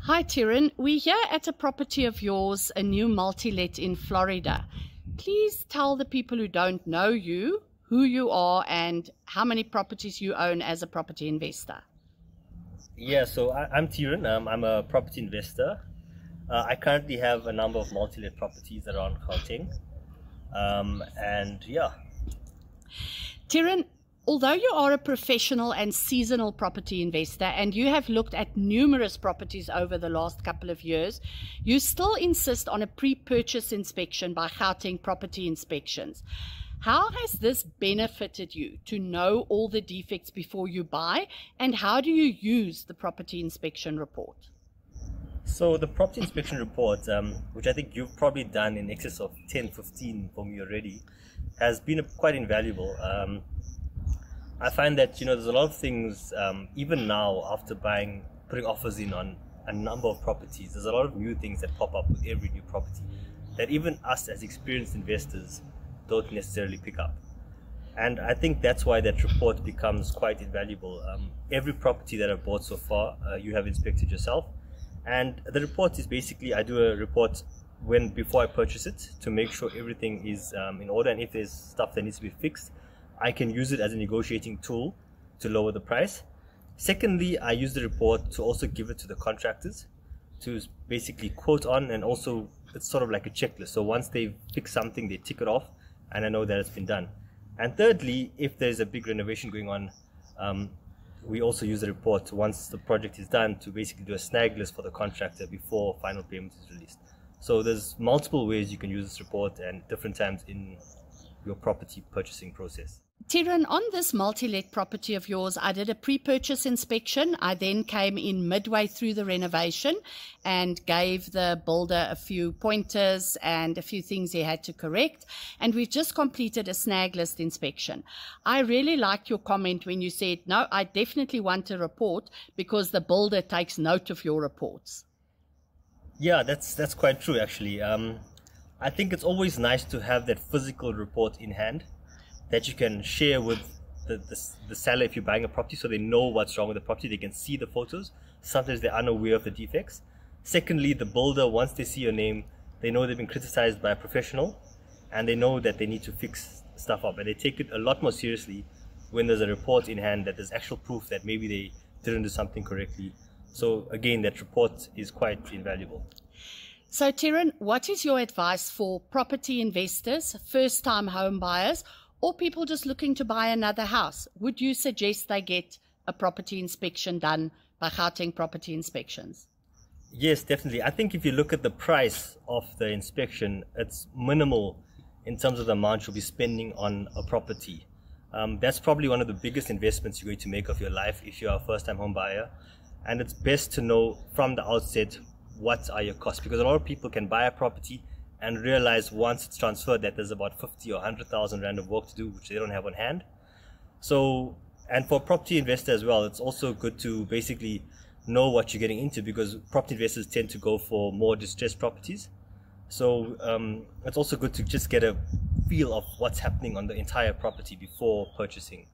Hi, Tyron. We're here at a property of yours, a new multi-let in Florida. Please tell the people who don't know you, who you are, and how many properties you own as a property investor. Yeah, so I'm Tyron. I'm a property investor. I currently have a number of multi-let properties around Gauteng. And yeah. Tyron, although you are a professional and seasonal property investor and you have looked at numerous properties over the last couple of years, you still insist on a pre-purchase inspection by Gauteng Property Inspections. How has this benefited you to know all the defects before you buy, and how do you use the property inspection report? So the property inspection report, which I think you've probably done in excess of 10, 15 for me already, has been quite invaluable. I find that, there's a lot of things, even now after putting offers in on a number of properties, there's a lot of new things that pop up with every new property that even us as experienced investors don't necessarily pick up. And I think that's why that report becomes quite invaluable. Every property that I've bought so far, you have inspected yourself. And the report is basically, I do a report before I purchase it to make sure everything is in order, and if there's stuff that needs to be fixed, I can use it as a negotiating tool to lower the price. Secondly, I use the report to also give it to the contractors to basically quote on, and also it's sort of like a checklist. So once they've fixed something, they tick it off, and I know that it's been done. And thirdly, if there's a big renovation going on, we also use the report once the project is done to basically do a snag list for the contractor before final payment is released. So there's multiple ways you can use this report and different times in your property purchasing process. Tyron, on this multi-let property of yours, I did a pre-purchase inspection. I then came in midway through the renovation and gave the builder a few pointers and a few things he had to correct. And we've just completed a snag list inspection. I really liked your comment when you said, no, I definitely want a report because the builder takes note of your reports. Yeah, that's quite true, actually. I think it's always nice to have that physical report in hand that you can share with the seller if you're buying a property, so they know what's wrong with the property. They can see the photos. Sometimes they're unaware of the defects. Secondly, the builder, once they see your name, they know they've been criticized by a professional, and they know that they need to fix stuff up, and they take it a lot more seriously when there's a report in hand that there's actual proof that maybe they didn't do something correctly. So again, that report is quite invaluable. So Tyron, what is your advice for property investors, first-time home buyers, or people just looking to buy another house? Would you suggest they get a property inspection done by Gauteng Property Inspections? Yes, definitely. I think if you look at the price of the inspection, it's minimal in terms of the amount you'll be spending on a property. That's probably one of the biggest investments you're going to make of your life if you're a first-time home buyer. And it's best to know from the outset what are your costs, because a lot of people can buy a property and realize once it's transferred that there's about 50 or 100,000 rand of work to do, which they don't have on hand. So, and for property investor as well, it's also good to basically know what you're getting into, because property investors tend to go for more distressed properties. So it's also good to just get a feel of what's happening on the entire property before purchasing.